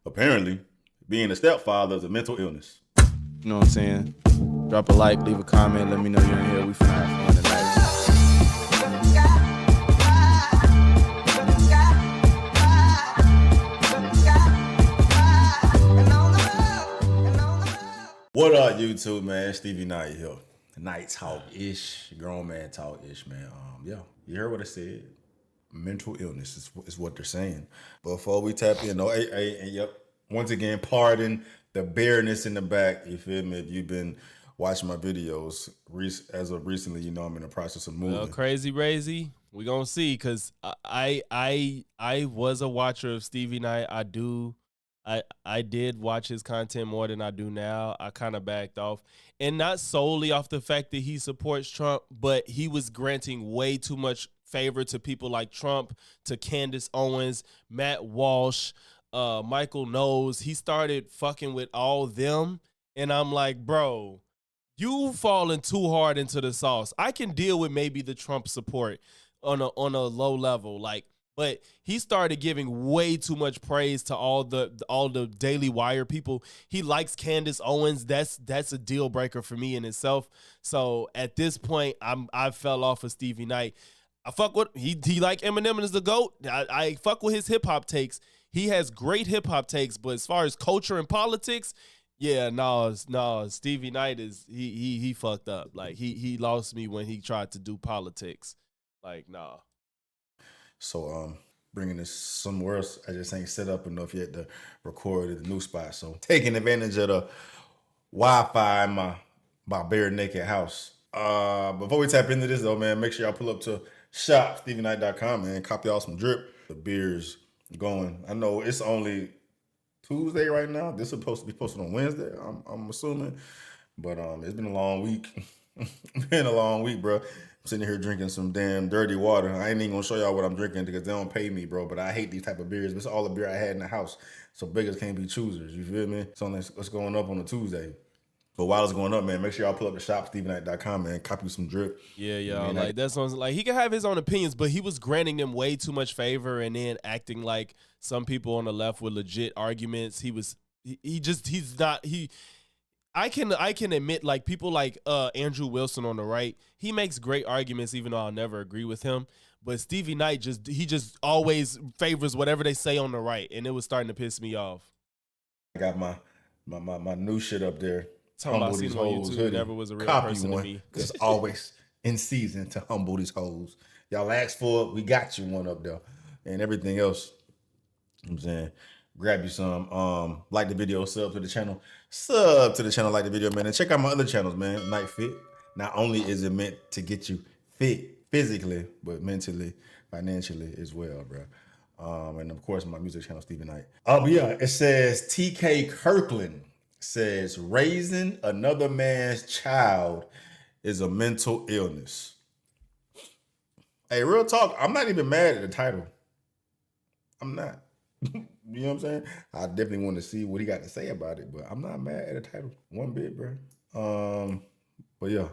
Apparently, being a stepfather is a mental illness. You know what I'm saying? Drop a like, leave a comment, let me know you're in here. We finna have fun tonight. What up, YouTube, man? Stevie Knight here. Night talk-ish, grown man talk-ish, man. Yeah, you heard what I said. Mental illness is what they're saying. Before we tap in, yep. Once again, pardon the bareness in the back. You feel me? If you've been watching my videos as of recently, you know I'm in the process of moving. Well, Crazy Razy, we gonna see, cause I was a watcher of Stevie Knight. I did watch his content more than I do now. I kind of backed off, and not solely off the fact that he supports Trump, but he was granting way too much favor to people like Trump, to Candace Owens, Matt Walsh, Michael Knowles. He started fucking with all them, and I'm like, bro, you falling too hard into the sauce. I can deal with maybe the Trump support on a low level, like, but he started giving way too much praise to all the Daily Wire people. He likes Candace Owens. That's a deal breaker for me in itself. So at this point, I fell off of Stevie Knight. I fuck with he like Eminem is the GOAT. I fuck with his hip hop takes. He has great hip hop takes, but as far as culture and politics, yeah, no, Stevie Knight is he fucked up. Like he lost me when he tried to do politics. Like, nah. So bringing this somewhere else, I just ain't set up enough yet to record at the new spot. So taking advantage of the Wi-Fi in my bare naked house. Before we tap into this though, man, make sure y'all pull up to shopstevieknight.com, man. Copy y'all some drip. The beer's going. I know it's only Tuesday right now. This is supposed to be posted on Wednesday, I'm assuming. But it's been a long week. Been a long week, bro. I'm sitting here drinking some damn dirty water. I ain't even gonna show y'all what I'm drinking because they don't pay me, bro. But I hate these type of beers. It's all the beer I had in the house. So beggars can't be choosers. You feel me? So what's going up on a Tuesday. But while it's going up, man, make sure y'all pull up the shop, stevieknight.com, man. Copy some drip. Yeah, y'all. Like that's like he can have his own opinions, but he was granting them way too much favor and then acting like some people on the left with legit arguments. I can admit, like, people like Andrew Wilson on the right, he makes great arguments even though I'll never agree with him. But Stevie Knight just always favors whatever they say on the right, and it was starting to piss me off. I got my new shit up there. Talking about seeing on YouTube, never was a real person to me. It's always in season to humble these hoes. Y'all asked for it, we got you one up there. And everything else, you know what I'm saying, grab you some. Like the video, sub to the channel. Sub to the channel, like the video, man. And check out my other channels, man. Night Fit. Not only is it meant to get you fit physically, but mentally, financially as well, bro. And of course, my music channel, Stevie Knight. But yeah, it says TK Kirkland says raising another man's child is a mental illness. Hey, real talk, I'm not even mad at the title. I'm not. You know what I'm saying? I definitely want to see what he got to say about it, but I'm not mad at the title one bit, bro. But yeah,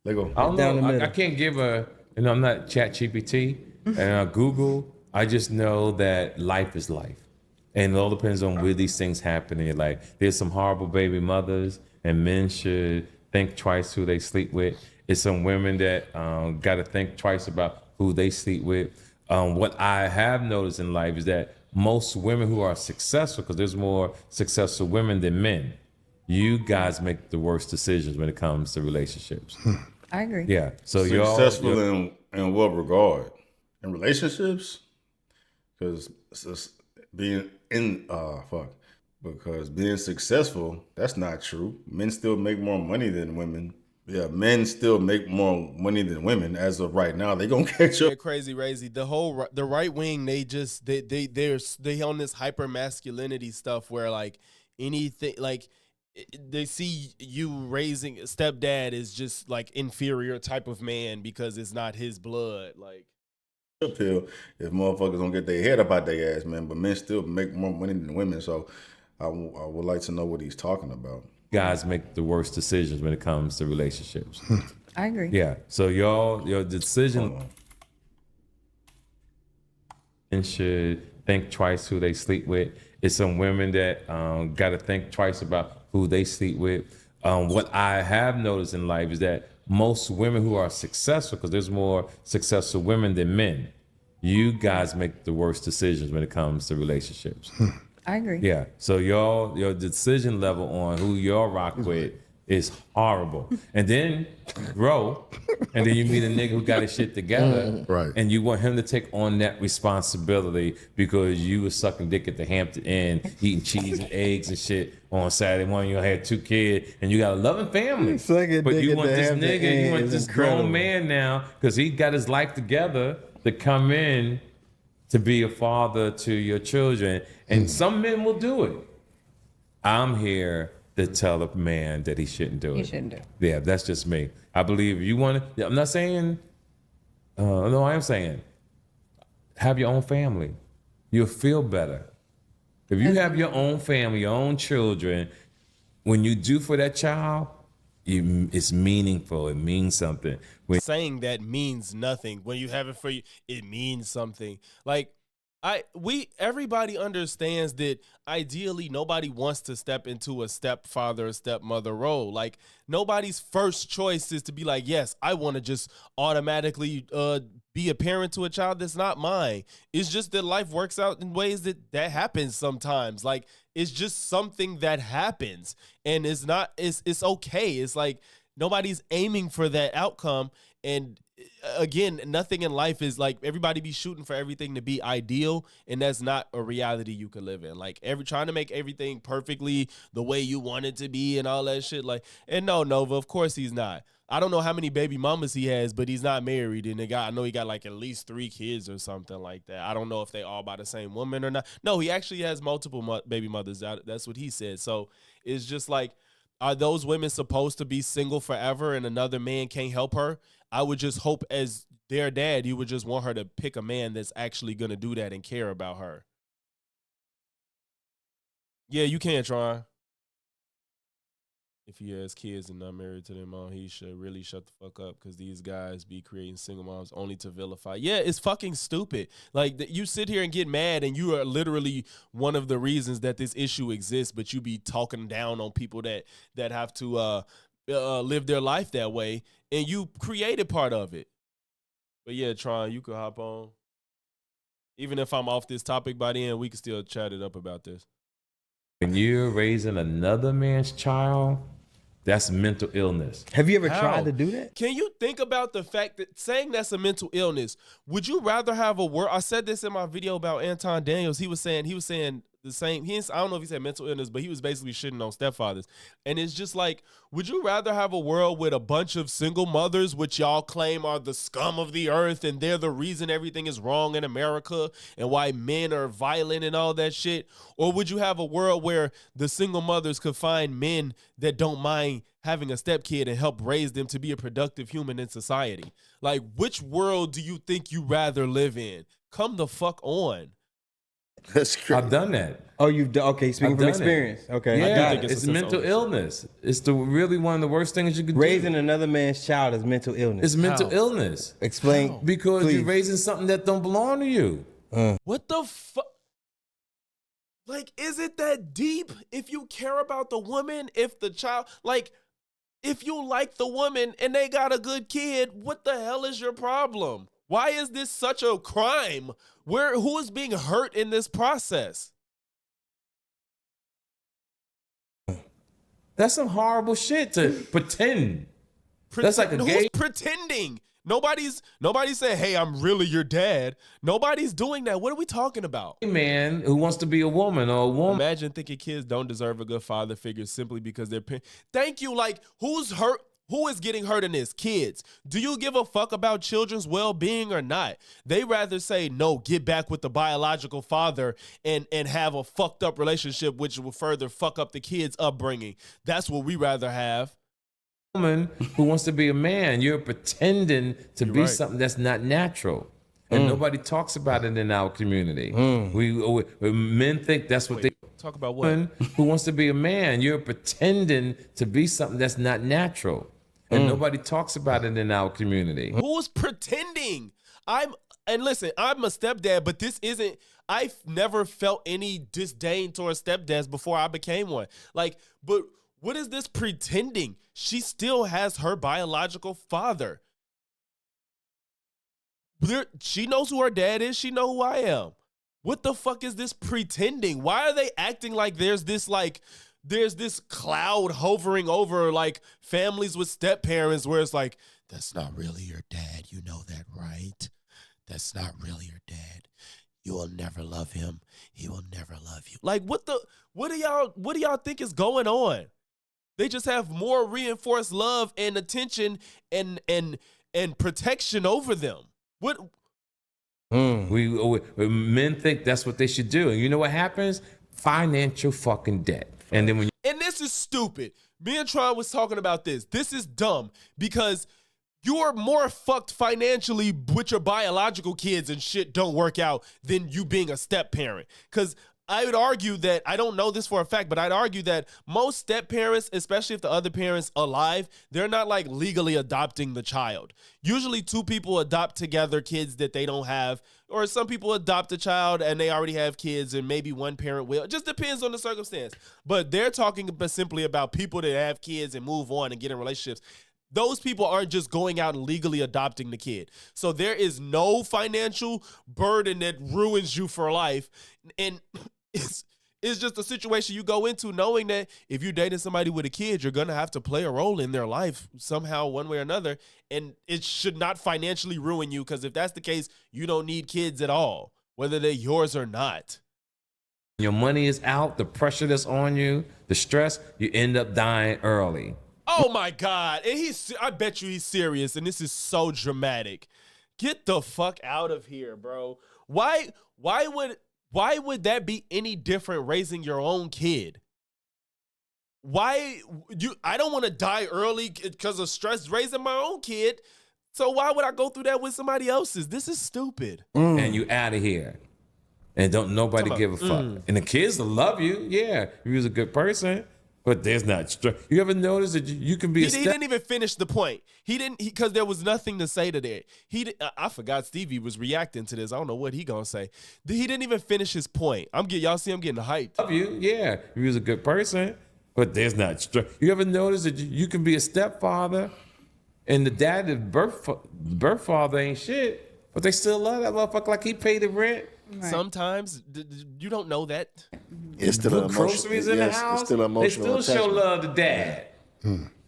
let go. I don't know. I can't give I'm not ChatGPT and Google. I just know that life is life. And it all depends on where these things happen in your life. There's some horrible baby mothers, and men should think twice who they sleep with. It's some women that got to think twice about who they sleep with. What I have noticed in life is that most women who are successful, because there's more successful women than men, you guys make the worst decisions when it comes to relationships. I agree. Yeah. So successful in what regard? In relationships? Because because being successful, that's not true. Men still make more money than women. Yeah, men still make more money than women as of right now. They gonna catch up. Crazy Razy. The right wing, they on this hyper masculinity stuff where like anything, like they see you raising a stepdad is just like inferior type of man because it's not his blood. Like uphill if motherfuckers don't get their head up out their ass, man. But men still make more money than women. So I would like to know what he's talking about. Guys make the worst decisions when it comes to relationships. I agree. Yeah. So your decision and should think twice who they sleep with. It's some women that got to think twice about who they sleep with. What I have noticed in life is that most women who are successful, because there's more successful women than men, you guys make the worst decisions when it comes to relationships. I agree. Yeah. So your decision level on who y'all rock with is horrible. And then you grow, and then you meet a nigga who got his shit together. Right. And you want him to take on that responsibility because you was sucking dick at the Hampton Inn, eating cheese and eggs and shit on Saturday morning. You had 2 kids and you got a loving family. Sucking But dick you at want the this Hampton nigga, Inn you want is this incredible. grown man now because he got his life together to come in to be a father to your children. And some men will do it. I'm here to tell a man that he shouldn't do it. He shouldn't do it. Yeah, that's just me. I believe you want to, I'm not saying, no, I am saying, have your own family. You'll feel better. If you have your own family, your own children, when you do for that child, it's meaningful. It means something. When Saying that means nothing. When you have it for you, it means something. Like everybody understands that ideally nobody wants to step into a stepfather or stepmother role. Like nobody's first choice is to be like, yes, I want to just automatically be a parent to a child that's not mine. It's just that life works out in ways that happens sometimes. Like it's just something that happens, and it's okay. It's like nobody's aiming for that outcome. And again, nothing in life is like everybody be shooting for everything to be ideal, and that's not a reality you can live in. Like trying to make everything perfectly the way you want it to be and all that shit. Like, and no, Nova, of course he's not. I don't know how many baby mamas he has, but he's not married, and I know he got like at least 3 kids or something like that. I don't know if they all by the same woman or not. No, he actually has multiple baby mothers. That's what he said. So it's just like, are those women supposed to be single forever and another man can't help her? I would just hope as their dad, you would just want her to pick a man that's actually going to do that and care about her. Yeah, you can, Tron. If he has kids and not married to their mom, he should really shut the fuck up, because these guys be creating single moms only to vilify. Yeah, it's fucking stupid. Like, you sit here and get mad, and you are literally one of the reasons that this issue exists, but you be talking down on people that have to live their life that way, and you created part of it. But yeah, Tron, you could hop on. Even if I'm off this topic by the end, we can still chat it up about this. when you're raising another man's child, that's mental illness. Have you ever How? tried to do that? Can you think about the fact that saying that's a mental illness? Would you rather have a word? I said this in my video about Anton Daniels. He was saying the same. I don't know if he said mental illness, but he was basically shitting on stepfathers. And it's just like, would you rather have a world with a bunch of single mothers, which y'all claim are the scum of the earth, and they're the reason everything is wrong in America and why men are violent and all that shit? Or would you have a world where the single mothers could find men that don't mind having a stepkid and help raise them to be a productive human in society? Like, which world do you think you rather live in? Come the fuck on. That's crazy. I've done that. Oh, you've done, okay, speaking I've from done it. experience. Okay. Yeah, I got it. it's it's a sense mental of illness. It's really one of the worst things you could Raising do. another man's child is mental illness. It's mental How? illness. Explain. Because please. you're raising something that don't belong to you. What the fuck? Like, is it that deep? If you care about the woman, if the child, like, if you like the woman and they got a good kid, what the hell is your problem? Why is this such a crime? Who is being hurt in this process? That's some horrible shit to pretend. That's like a Who's gay- pretending? Nobody's saying, hey, I'm really your dad. Nobody's doing that. What are we talking about? Man who wants to be a woman or a woman. Imagine thinking kids don't deserve a good father figure simply because they're Thank you. Like, who's hurt? Who is getting hurt in this? Kids. Do you give a fuck about children's well-being or not? They rather say, no, get back with the biological father and have a fucked up relationship, which will further fuck up the kids' upbringing. That's what we rather have. Woman who wants to be a man. You're pretending to be right. something that's not natural. And nobody talks about it in our community. We men think that's what they Talk about what? woman who wants to be a man. You're pretending to be something that's not natural. And nobody talks about it in our community. Who's pretending? And listen, I'm a stepdad, but this isn't, I've never felt any disdain towards stepdads before I became one. Like, but what is this pretending? She still has her biological father. She knows who her dad is. She know who I am. What the fuck is this pretending? Why are they acting like there's this cloud hovering over like families with step parents where it's like, that's not really your dad. You know that, right? That's not really your dad. You will never love him. He will never love you. Like, what do y'all think is going on? They just have more reinforced love and attention and protection over them. What? Men think that's what they should do. And you know what happens? Financial fucking debt. And then and this is stupid. Me and Tron was talking about this. This is dumb because you're more fucked financially with your biological kids and shit don't work out than you being a step parent. Because I would argue that, I don't know this for a fact, but I'd argue that most step parents, especially if the other parent's alive, they're not like legally adopting the child. Usually two people adopt together kids that they don't have, or some people adopt a child and they already have kids and maybe one parent will. It just depends on the circumstance. But they're talking simply about people that have kids and move on and get in relationships. Those people aren't just going out and legally adopting the kid. So there is no financial burden that ruins you for life. And it's just a situation you go into knowing that if you're dating somebody with a kid, you're going to have to play a role in their life somehow, one way or another. And it should not financially ruin you, because if that's the case, you don't need kids at all, whether they're yours or not. your money is out, the pressure that's on you, the stress, you end up dying early. Oh my God. And I bet you he's serious. And this is so dramatic. Get the fuck out of here, bro. Why would that be any different raising your own kid? I don't want to die early because of stress raising my own kid. So why would I go through that with somebody else's? This is stupid. And you out of here. And don't nobody give a fuck. And the kids will love you. Yeah, if you was a good person. But there's not stress. You ever notice that you can be He didn't even finish the point. Because there was nothing to say to that. I forgot Stevie was reacting to this. I don't know what he gonna say. He didn't even finish his point. Y'all see I'm getting hyped. Love you. Yeah, if you was a good person. But there's not stress. You ever notice that you can be a stepfather and the dad, the birth father ain't shit, but they still love that motherfucker like he paid the rent. Right. Sometimes you don't know that. It's still Put groceries in the house. It's still emotional. They still show love to dad.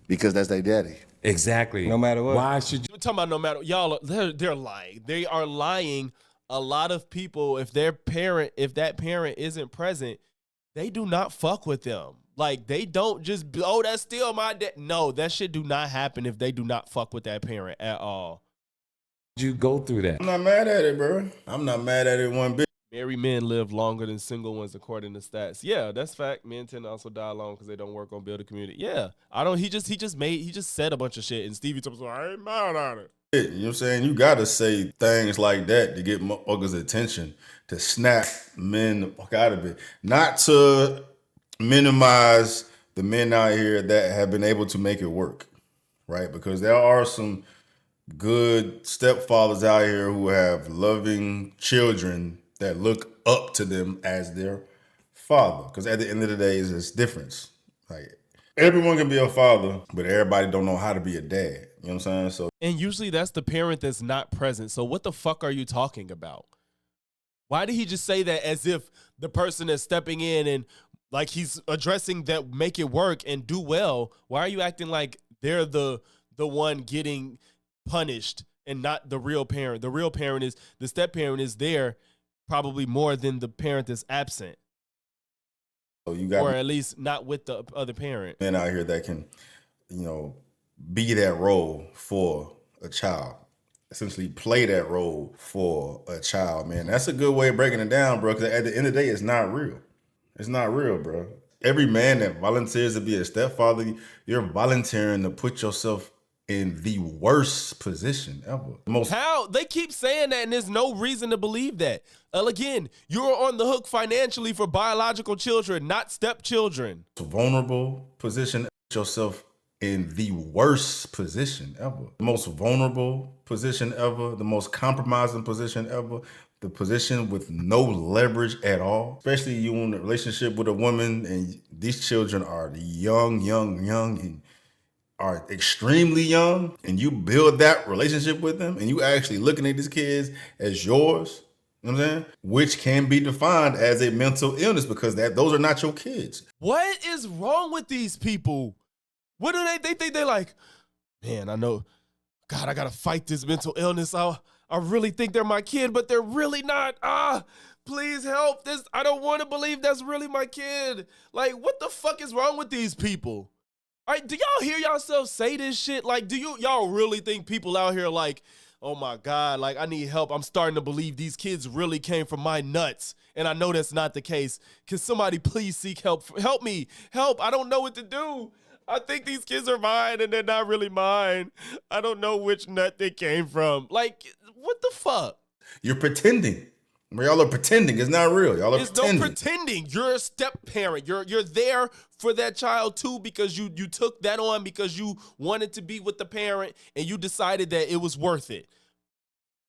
Because that's their daddy. Exactly. No matter what. Why should you? You're talking about no matter, y'all, they're lying. They are lying. A lot of people, if that parent isn't present, they do not fuck with them. Like, they don't just, oh, that's still my dad. No, that shit do not happen if they do not fuck with that parent at all. You go through that. I'm not mad at it, bro. I'm not mad at it one bit. Married men live longer than single ones, according to stats. Yeah, that's fact. Men tend to also die alone because they don't work on building community. Yeah, he just said a bunch of shit, and Stevie told me, I ain't mad at it. You know what I'm saying? You gotta say things like that to get motherfuckers' attention, to snap men the fuck out of it. Not to minimize the men out here that have been able to make it work, right? Because there are some good stepfathers out here who have loving children that look up to them as their father. Because at the end of the day, it's difference. Like, everyone can be a father, but everybody don't know how to be a dad. You know what I'm saying? So, and usually that's the parent that's not present. So what the fuck are you talking about? Why did he just say that as if the person is stepping in and like he's addressing that, make it work and do well? Why are you acting like they're the one getting punished and not the real parent? The real parent is, the step parent is there probably more than the parent that's absent. so you got Or at least not with the other parent. men out here that can, be that role for a child. Essentially play that role for a child, man. That's a good way of breaking it down, bro, because at the end of the day, it's not real. It's not real, bro. Every man that volunteers to be a stepfather, you're volunteering to put yourself in the worst position ever. How? They keep saying that, and there's no reason to believe that. Again, you're on the hook financially for biological children, not stepchildren. Vulnerable position, put yourself in the worst position ever. The most vulnerable position ever, the most compromising position ever. the position with no leverage at all, especially you in a relationship with a woman and these children are young, and are extremely young, and you build that relationship with them and you actually looking at these kids as yours, you know what I'm saying? Which can be defined as a mental illness because those are not your kids. What is wrong with these people? What do they think? They're like, man, I know, God, I gotta fight this mental illness. I really think they're my kid, but they're really not. Please help this. I don't want to believe that's really my kid. Like, what the fuck is wrong with these people? All right, do y'all hear yourselves say this shit? Like, do y'all really think people out here like, oh my God, like I need help. I'm starting to believe these kids really came from my nuts. And I know that's not the case. Can somebody please seek help? Help me. Help. I don't know what to do. I think these kids are mine and they're not really mine. I don't know which nut they came from. Like, what the fuck? You're pretending. Y'all are pretending. It's not real. Y'all are There's pretending. no pretending. You're a step parent. You're there for that child too because you took that on because you wanted to be with the parent and you decided that it was worth it.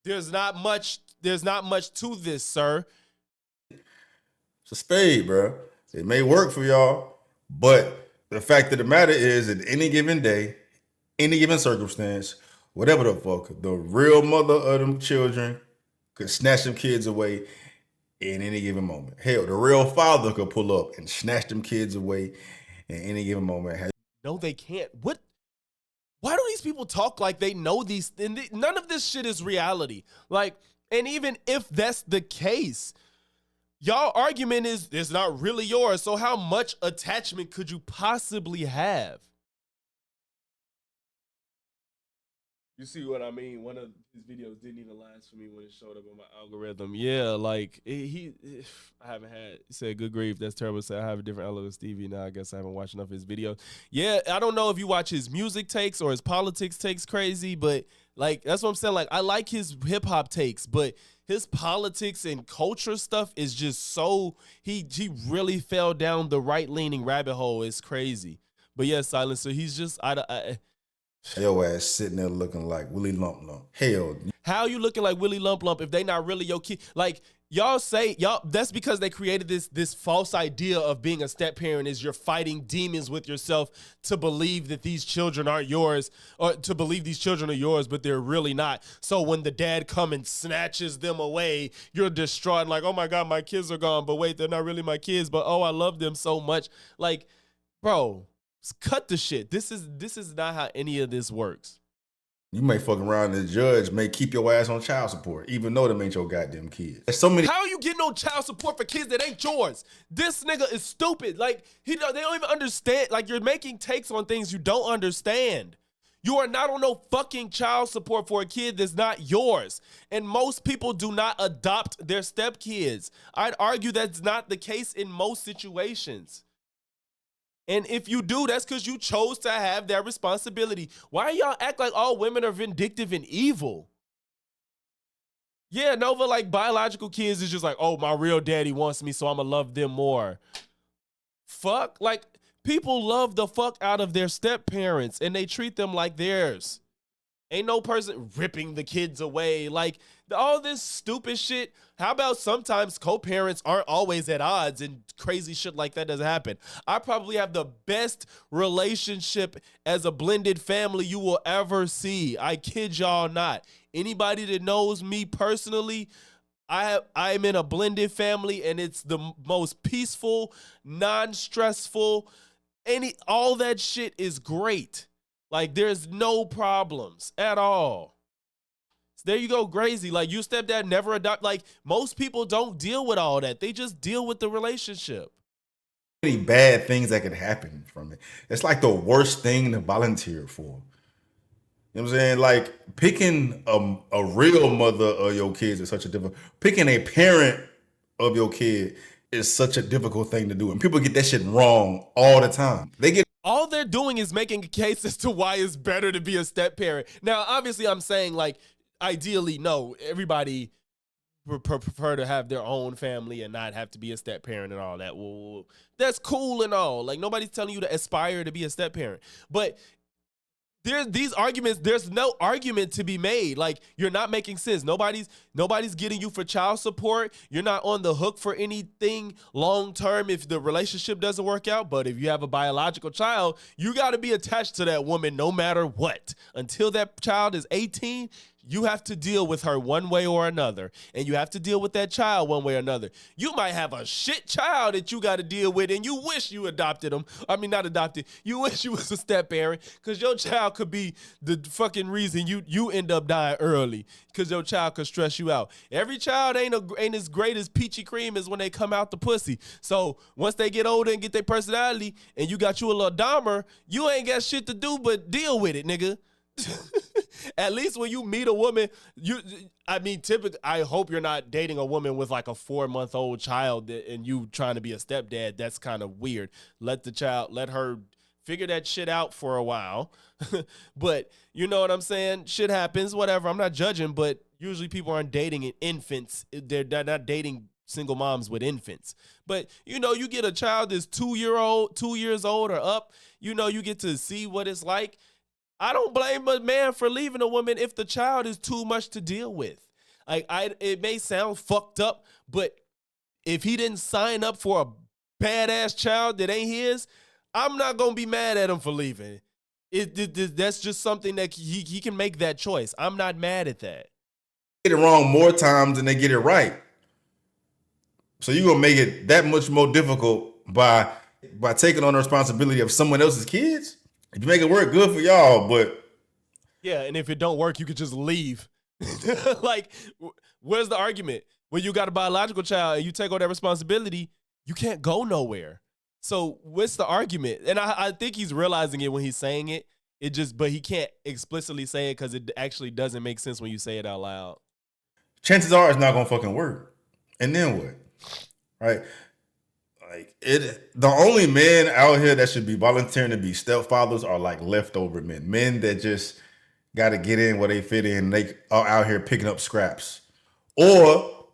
There's not much to this, sir. It's a spade, bro. It may work for y'all, but the fact of the matter is, at any given day, any given circumstance, whatever the fuck, the real mother of them children could snatch them kids away in any given moment. Hell, the real father could pull up and snatch them kids away in any given moment. No, they can't. What? Why do these people talk like they know these? None of this shit is reality. Like, and even if that's the case, y'all argument is it's not really yours. So how much attachment could you possibly have? You see what I mean? One of his videos didn't even last for me when it showed up on my algorithm. Yeah, like I haven't had. He said, "Good grief, that's terrible." Said I have a different outlook with Stevie now. I guess I haven't watched enough of his videos. Yeah, I don't know if you watch his music takes or his politics takes crazy, but like that's what I'm saying. Like I like his hip hop takes, but his politics and culture stuff is just so he really fell down the right leaning rabbit hole. It's crazy. But yeah, Silencer, he's just Your ass sitting there looking like Willie Lump Lump. Hell. How you looking like Willie Lump Lump if they not really your kid? Like y'all say, that's because they created this false idea of being a step parent is you're fighting demons with yourself to believe that these children aren't yours or to believe these children are yours, but they're really not. So when the dad come and snatches them away, you're distraught like, oh my God, my kids are gone, but wait, they're not really my kids, but oh, I love them so much. Like, bro, cut the shit. This is not how any of this works. You may fuck around and the judge may keep your ass on child support, even though them ain't your goddamn kids. There's so many. How are you getting on child support for kids that ain't yours? This nigga is stupid. Like, they don't even understand. Like, you're making takes on things you don't understand. You are not on no fucking child support for a kid that's not yours. And most people do not adopt their stepkids. I'd argue that's not the case in most situations. And if you do, that's because you chose to have that responsibility. Why y'all act like all women are vindictive and evil? Yeah, Nova, like biological kids is just like, oh, my real daddy wants me, so I'm going to love them more. Fuck. Like, people love the fuck out of their step parents and they treat them like theirs. Ain't no person ripping the kids away. Like, all this stupid shit. How about sometimes co-parents aren't always at odds and crazy shit like that doesn't happen? I probably have the best relationship as a blended family you will ever see. I kid y'all not. Anybody that knows me personally, I'm in a blended family and it's the most peaceful, non-stressful. All that shit is great. Like, there's no problems at all. So there you go, Grazy. Like, you stepdad never adopt. Like, most people don't deal with all that. They just deal with the relationship. Many bad things that could happen from it. It's like the worst thing to volunteer for. You know what I'm saying? Like, picking a real mother of your kids is such a difficult. Picking a parent of your kid is such a difficult thing to do. And people get that shit wrong all the time. All they're doing is making a case as to why it's better to be a step parent. Now, obviously, I'm saying, like, ideally, no, everybody prefer to have their own family and not have to be a step parent and all that. Well, that's cool and all. Like, nobody's telling you to aspire to be a step parent. But these arguments, there's no argument to be made. Like, you're not making sense. Nobody's getting you for child support. You're not on the hook for anything long term if the relationship doesn't work out. But if you have a biological child, you got to be attached to that woman no matter what. Until that child is 18, you have to deal with her one way or another. And you have to deal with that child one way or another. You might have a shit child that you got to deal with, and you wish you adopted him. I mean, not adopted. You wish you was a step parent, because your child could be the fucking reason you end up dying early, because your child could stress you out. Every child ain't as great as peachy cream as when they come out the pussy. So once they get older and get their personality, and you got you a little Dahmer, you ain't got shit to do but deal with it, nigga. At least when you meet a woman, typically, I hope you're not dating a woman with like a 4-month-old child and you trying to be a stepdad. That's kind of weird. Let her figure that shit out for a while. But you know what I'm saying? Shit happens, whatever. I'm not judging, but usually people aren't dating infants. They're not dating single moms with infants. But you get a child that's 2 years old or up, you get to see what it's like. I don't blame a man for leaving a woman if the child is too much to deal with. It may sound fucked up, but if he didn't sign up for a badass child that ain't his, I'm not gonna be mad at him for leaving. That's just something that he can make that choice. I'm not mad at that. Get it wrong more times than they get it right. So you're gonna make it that much more difficult by taking on the responsibility of someone else's kids? If you make it work, good for y'all, but yeah, and if it don't work, you could just leave. Like, where's the argument? When you got a biological child and you take on that responsibility, you can't go nowhere. So what's the argument? And I think he's realizing it when he's saying it. But he can't explicitly say it because it actually doesn't make sense when you say it out loud. Chances are it's not gonna fucking work. And then what? Right? Like the only men out here that should be volunteering to be stepfathers are like leftover men that just got to get in where they fit in. They are out here picking up scraps, or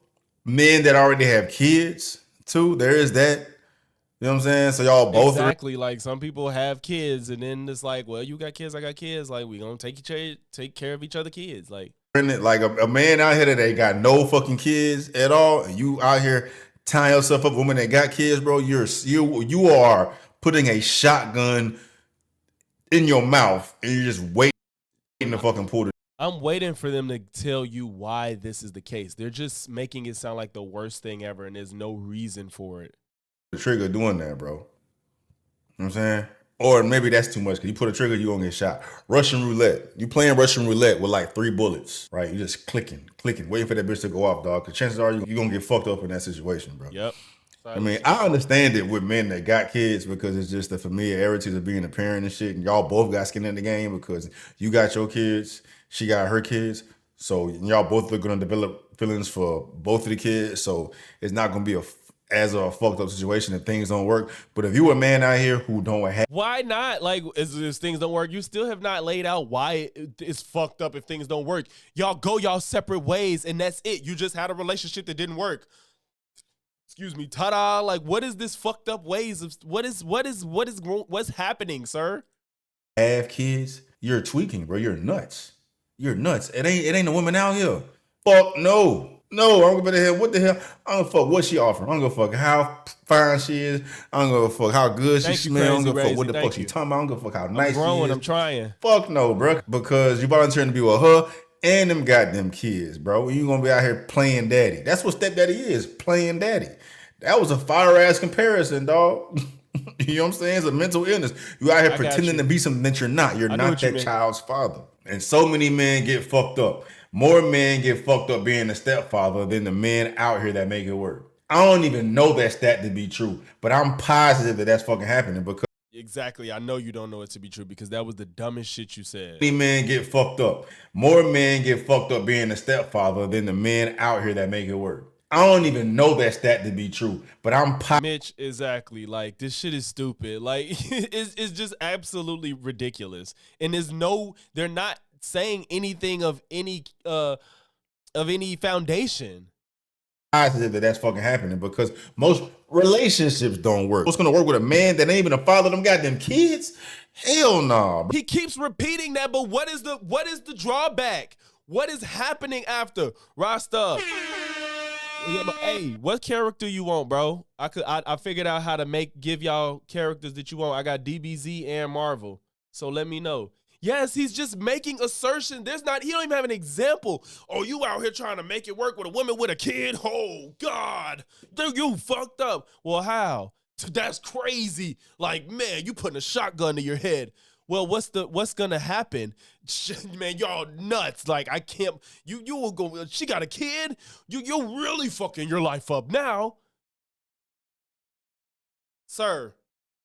men that already have kids too. There is that. You know what I'm saying? So y'all both exactly like some people have kids, and then it's like, well, you got kids, I got kids. Like, we gonna take care of each other kids. Like a man out here that ain't got no fucking kids at all, and you out here tying yourself up with women that got kids, bro. You are putting a shotgun in your mouth and you're just waiting to fucking pull it. I'm waiting for them to tell you why this is the case. They're just making it sound like the worst thing ever, and there's no reason for it. The trigger doing that, bro. You know what I'm saying? Or maybe that's too much, because you put a trigger, you're gonna get shot. Russian roulette. You playing Russian roulette with like 3 bullets, right? You just clicking, waiting for that bitch to go off, dog. Because chances are you're gonna get fucked up in that situation, bro. Yep. I mean, I understand it with men that got kids because it's just the familiarity of being a parent and shit. And y'all both got skin in the game because you got your kids, she got her kids. So y'all both are gonna develop feelings for both of the kids. So it's not gonna be a fucked up situation if things don't work. But if you a man out here who don't have, why not? Like, as things don't work, you still have not laid out why it's fucked up if things don't work. Y'all go y'all separate ways, and that's it. You just had a relationship that didn't work. Excuse me, ta-da! Like, what is this fucked up ways of what's happening, sir? Have kids, you're tweaking, bro. You're nuts. You're nuts. It ain't a woman out here. Fuck no. No, I'm gonna hell. What the hell? I don't give a fuck what she offering. I don't give a fuck how fine she is. I don't give a fuck how good she smells. I don't give a fuck what the fuck she talking about. I don't give a fuck how nice she is. I'm trying. Fuck no, bro. Because you volunteering to be with her and them goddamn kids, bro. You gonna be out here playing daddy. That's what stepdaddy is, playing daddy. That was a fire ass comparison, dog. You know what I'm saying? It's a mental illness. You out here pretending to be something that you're not. You're not that child's father. And so many men get fucked up. More men get fucked up being a stepfather than the men out here that make it work. I don't even know that stat to be true, but I'm positive that that's fucking happening because exactly. I know you don't know it to be true because that was the dumbest shit you said. Many men get fucked up. More men get fucked up being a stepfather than the men out here that make it work. I don't even know that stat to be true, but I'm Mitch, exactly. Like, this shit is stupid. Like, it's just absolutely ridiculous. And they're not saying anything of any foundation. Positive that that's fucking happening because most relationships don't work. What's gonna work with a man that ain't even a father of them goddamn kids? Hell no, bro. He keeps repeating that, but what is the drawback? What is happening after Rasta? Hey, what character you want, bro? I figured out how to give y'all characters that you want. I got DBZ and Marvel. So let me know. Yes, he's just making assertion. He don't even have an example. Oh, you out here trying to make it work with a woman with a kid? Oh God, you fucked up. Well, how? That's crazy. Like, man, you putting a shotgun to your head. Well, what's gonna happen? Man, y'all nuts. Like, I can't. You will go. She got a kid. You're really fucking your life up now, sir.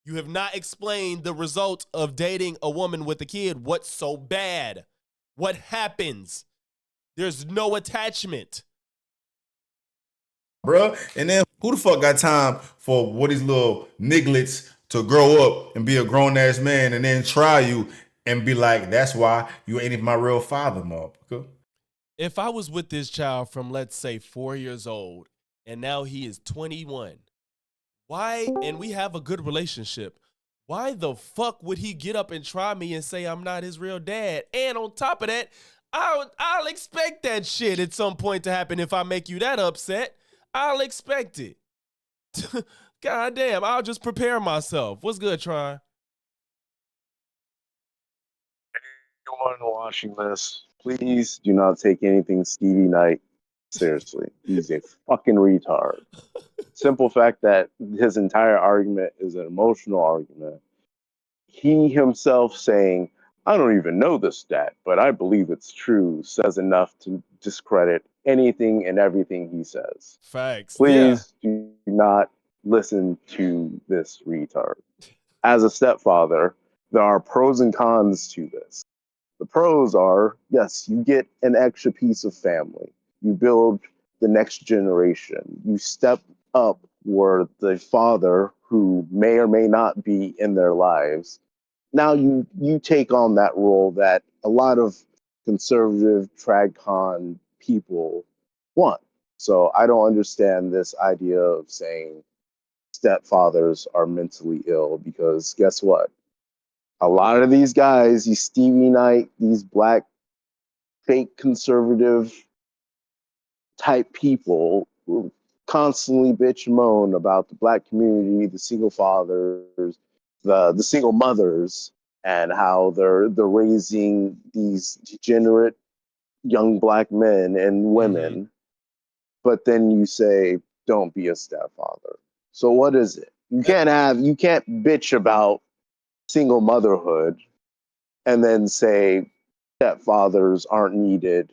You have not explained the result of dating a woman with a kid. What's so bad? What happens? There's no attachment, Bruh. And then who the fuck got time for what these little nigglets to grow up and be a grown ass man and then try you and be like, that's why you ain't even my real father, motherfucker. If I was with this child from, let's say, 4 years old, and now he is 21, why, and we have a good relationship, why the fuck would he get up and try me and say I'm not his real dad? And on top of that, I'll expect that shit at some point to happen. If I make you that upset, I'll expect it. God damn, I'll just prepare myself. What's good, Tron? Anyone watching this, please do not take anything Stevie Knight seriously. He's a fucking retard. Simple fact that his entire argument is an emotional argument. He himself saying, I don't even know this stat, but I believe it's true, says enough to discredit anything and everything he says. Facts. Please do not listen to this retard. As a stepfather, there are pros and cons to this. The pros are, yes, you get an extra piece of family. You build the next generation. You step up where the father, who may or may not be in their lives, now you take on that role that a lot of conservative TradCon people want. So I don't understand this idea of saying stepfathers are mentally ill, because guess what? A lot of these guys, these Stevie Knight, these black fake conservative type people who constantly bitch and moan about the black community, the single fathers, the single mothers, and how they're raising these degenerate young black men and women. Mm-hmm. But then you say, don't be a stepfather. So what is it? You can't bitch about single motherhood and then say stepfathers aren't needed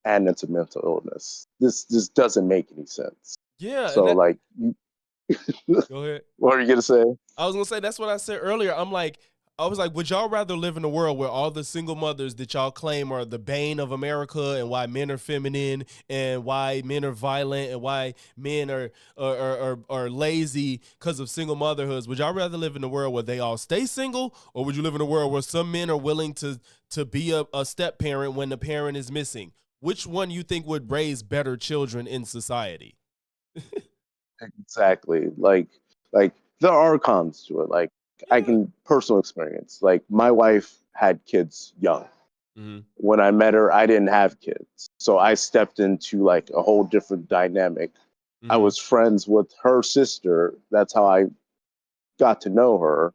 and it's a mental illness. This doesn't make any sense. Yeah. So like, go ahead. What are you gonna say? I was gonna say that's what I said earlier. I was like, would y'all rather live in a world where all the single mothers that y'all claim are the bane of America and why men are feminine and why men are violent and why men are lazy because of single motherhoods? Would y'all rather live in a world where they all stay single, or would you live in a world where some men are willing to be a step parent when the parent is missing? Which one you think would raise better children in society? Exactly. Like there are cons to it. Like, yeah. I can personal experience. Like, my wife had kids young. Mm-hmm. When I met her, I didn't have kids. So I stepped into like a whole different dynamic. Mm-hmm. I was friends with her sister. That's how I got to know her.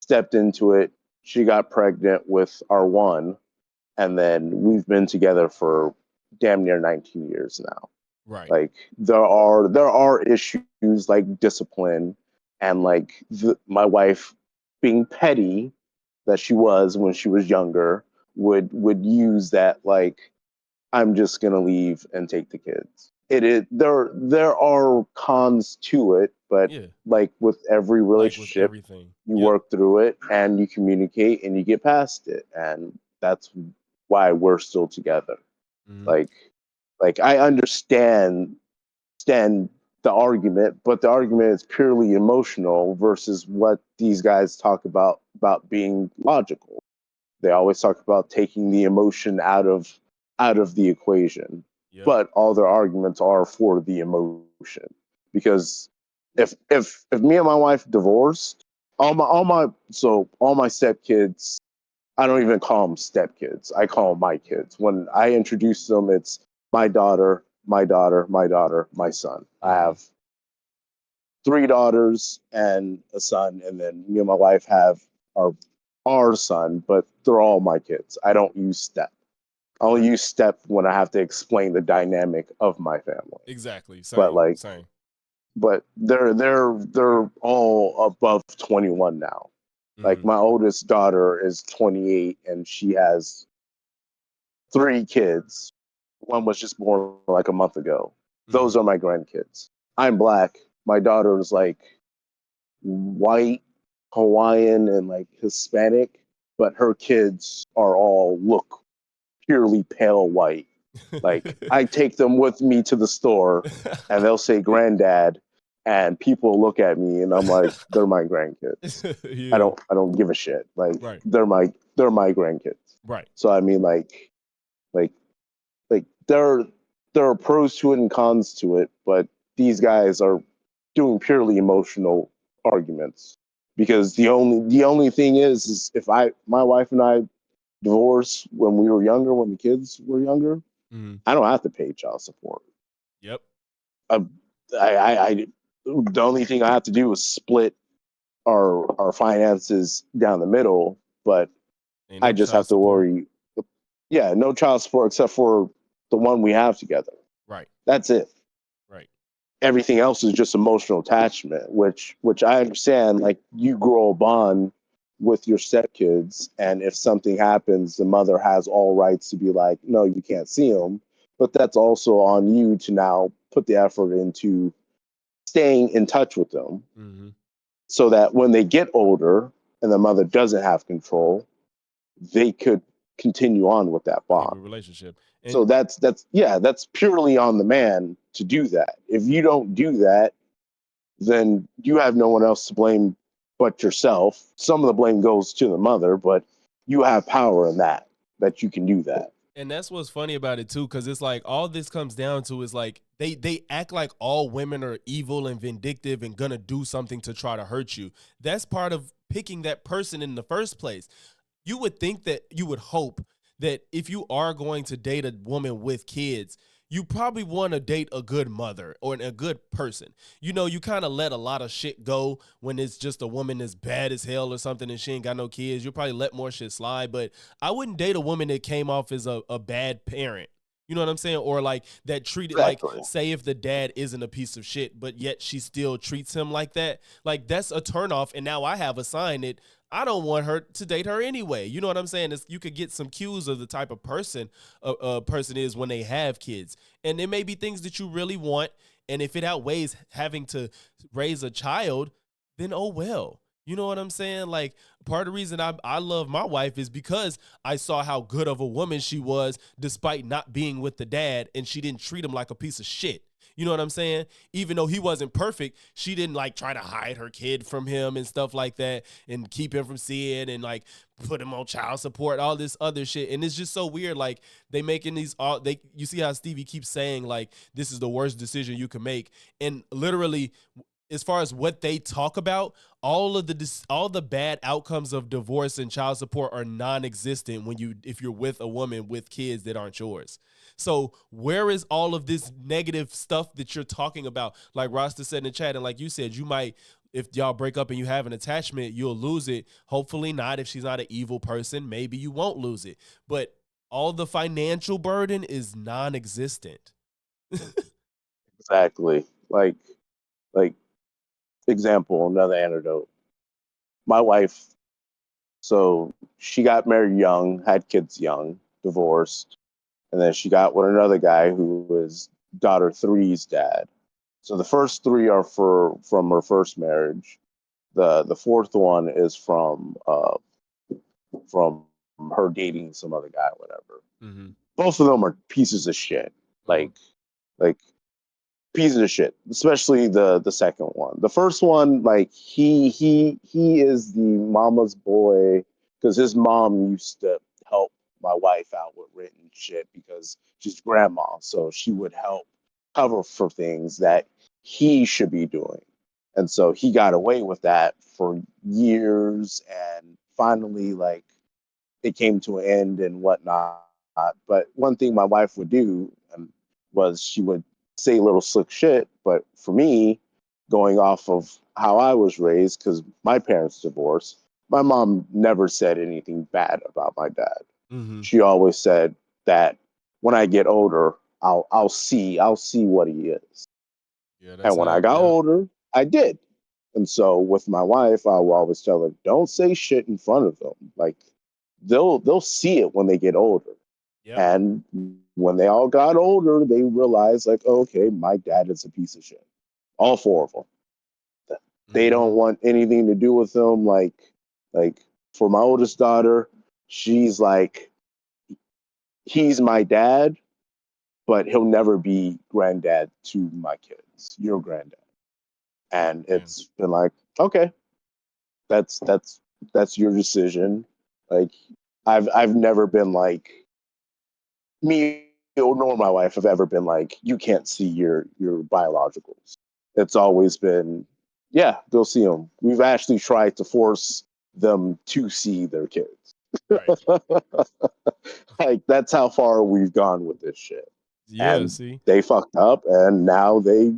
Stepped into it. She got pregnant with our one. And then we've been together for damn near 19 years now. Right. Like, there are issues like discipline and like my wife being petty that she was when she was younger would use that, like, I'm just gonna leave and take the kids. There are cons to it, but yeah. Like with every relationship, like with you work through it and you communicate and you get past it, and that's why we're still together. Mm-hmm. Like I understand the argument, but the argument is purely emotional versus what these guys talk about being logical. They always talk about taking the emotion out of the equation. Yep. But all their arguments are for the emotion. Because if me and my wife divorced all my stepkids, I don't even call them stepkids. I call them my kids. When I introduce them, it's my daughter, my daughter, my daughter, my son. I have 3 daughters and a son, and then me and my wife have our son, but they're all my kids. I don't use step. I only use step when I have to explain the dynamic of my family. Exactly. Same. But like, same. but they're all above 21 now. Like Mhm. my oldest daughter is 28 and she has 3 kids. One was just born like a month ago. Those Mhm. are my grandkids. I'm black. My daughter is like white, Hawaiian, and like Hispanic, but her kids are all look purely pale white. Like I take them with me to the store and they'll say granddad and people look at me and I'm like, they're my grandkids. Yeah. I don't give a shit. Like Right. they're my grandkids. Right. So I mean like like there are pros to it and cons to it, but these guys are doing purely emotional arguments because the only thing is if my wife and I divorced when we were younger, when the kids were younger, Mhm. I don't have to pay child support. Yep. I, I the only thing I have to do is split our finances down the middle, but Ain't I no just have child to support. worry. Yeah, no child support except for the one we have together. Right. That's it. Right. Everything else is just emotional attachment, which I understand. Like you grow a bond with your stepkids, and if something happens, the mother has all rights to be like, no, you can't see them. But that's also on you to now put the effort into staying in touch with them, Mhm. so that when they get older and the mother doesn't have control, they could continue on with that Keep a bond. relationship. And So that's purely on the man to do that. If you don't do that, then you have no one else to blame but yourself. Some of the blame goes to the mother, but you have power in that you can do that. And that's what's funny about it too, because it's like all this comes down to is like they act like all women are evil and vindictive and gonna do something to try to hurt you. That's part of picking that person in the first place. You would think that you would hope that if you are going to date a woman with kids, you probably want to date a good mother or a good person. You know, you kind of let a lot of shit go when it's just a woman that's bad as hell or something and she ain't got no kids. You'll probably let more shit slide. But I wouldn't date a woman that came off as a bad parent. You know what I'm saying? Or like that treated like, Exactly. say if the dad isn't a piece of shit, but yet she still treats him like that. Like that's a turnoff. And now I have a sign that I don't want her to date her anyway. You know what I'm saying? You could get some cues of the type of person a person is when they have kids. And there may be things that you really want. And if it outweighs having to raise a child, then oh well. You know what I'm saying? Like part of the reason I love my wife is because I saw how good of a woman she was despite not being with the dad and she didn't treat him like a piece of shit. You know what I'm saying? Even though he wasn't perfect, she didn't like try to hide her kid from him and stuff like that and keep him from seeing and like put him on child support, all this other shit. And it's just so weird. Like they making these all they you see how Stevie keeps saying like this is the worst decision you can make. And literally as far as what they talk about, all the bad outcomes of divorce and child support are non-existent when you if you're with a woman with kids that aren't yours. So where is all of this negative stuff that you're talking about? Like Rasta said in the chat, and like you said, you might if y'all break up and you have an attachment, you'll lose it. Hopefully not. If she's not an evil person, maybe you won't lose it. But all the financial burden is non-existent. Exactly. Like example, another anecdote. My wife, so she got married young, had kids young, divorced, and then she got with another guy who was daughter three's dad. So the first 3 are from her first marriage. The fourth one is from her dating some other guy, whatever. Mm-hmm. Both of them are pieces of shit. Mm-hmm. Like pieces of shit. Especially the second one. The first one, like he is the mama's boy because his mom used to help my wife out with written shit because she's grandma, so she would help cover for things that he should be doing. And so he got away with that for years, and finally, like, it came to an end and whatnot. But one thing my wife would do was she would say little slick shit. But for me, going off of how I was raised, because my parents divorced, my mom never said anything bad about my dad. Mm-hmm. She always said that when I get older, I'll see what he is. Yeah, And when I got older, I did. And so with my wife, I will always tell her, don't say shit in front of them. Like, they'll see it when they get older. Yep. And when they all got older, they realized, like, okay, my dad is a piece of shit. All four of them. They don't want anything to do with him. Like for my oldest daughter, she's like, he's my dad, but he'll never be granddad to my kids. Your granddad. And it's been like, okay, that's your decision. Like, I've never been like, me nor my wife have ever been like, you can't see your biologicals. It's always been, yeah, they'll see them. We've actually tried to force them to see their kids. Right. Like, that's how far we've gone with this shit. Yeah, And see, they fucked up, and now they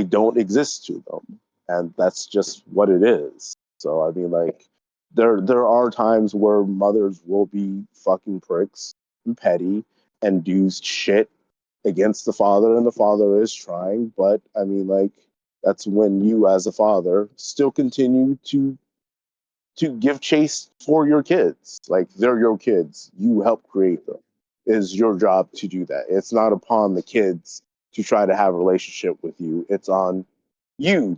don't exist to them, and that's just what it is. So I mean, like, there are times where mothers will be fucking pricks and petty and do shit against the father, and the father is trying. But I mean, like, that's when you, as a father, still continue to give chase for your kids. Like, they're your kids. You help create them. It is your job to do that. It's not upon the kids to try to have a relationship with you. It's on you,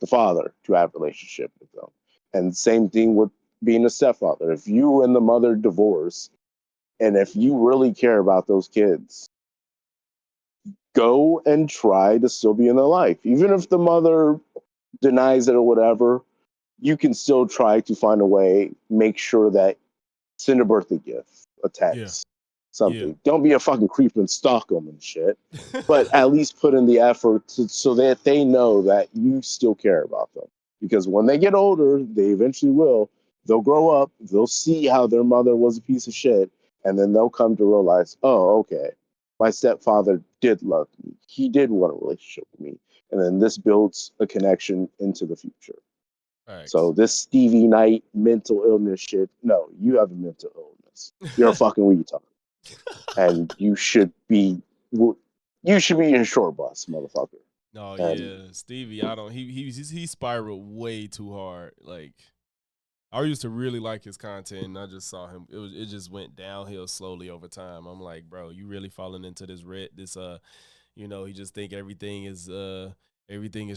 the father, to have a relationship with them. And same thing with being a stepfather. If you and the mother divorce, and if you really care about those kids, go and try to still be in their life. Even if the mother denies it or whatever, you can still try to find a way, make sure that, send a birthday gift, a text, something. Don't be a fucking creep and stalk them and shit, but at least put in the effort so that they know that you still care about them. Because when they get older, they eventually will. They'll grow up, they'll see how their mother was a piece of shit, and then they'll come to realize, oh, okay, my stepfather did love me. He did want a relationship with me. And then this builds a connection into the future. Thanks. So this Stevie Knight mental illness shit, no, you have a mental illness. You're a fucking retard. And you should be in short bus, motherfucker. No, And yeah, Stevie, I don't. He spiraled way too hard. Like, I used to really like his content, and I just saw him. It just went downhill slowly over time. I'm like, bro, you really falling into this he just think everything is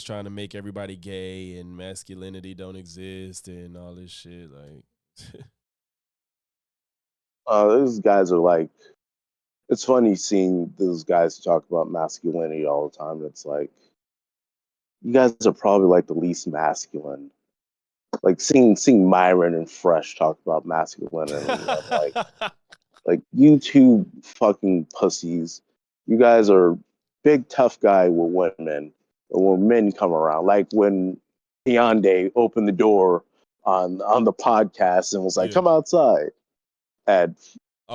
trying to make everybody gay and masculinity don't exist and all this shit. Like, those guys are like, it's funny seeing those guys talk about masculinity all the time. It's like, you guys are probably like the least masculine. Like, seeing Myron and Fresh talk about masculinity, I'm like, you two fucking pussies. You guys are big tough guy with women, or when men come around. Like when Hyundai opened the door on the podcast and was like, "Come outside," and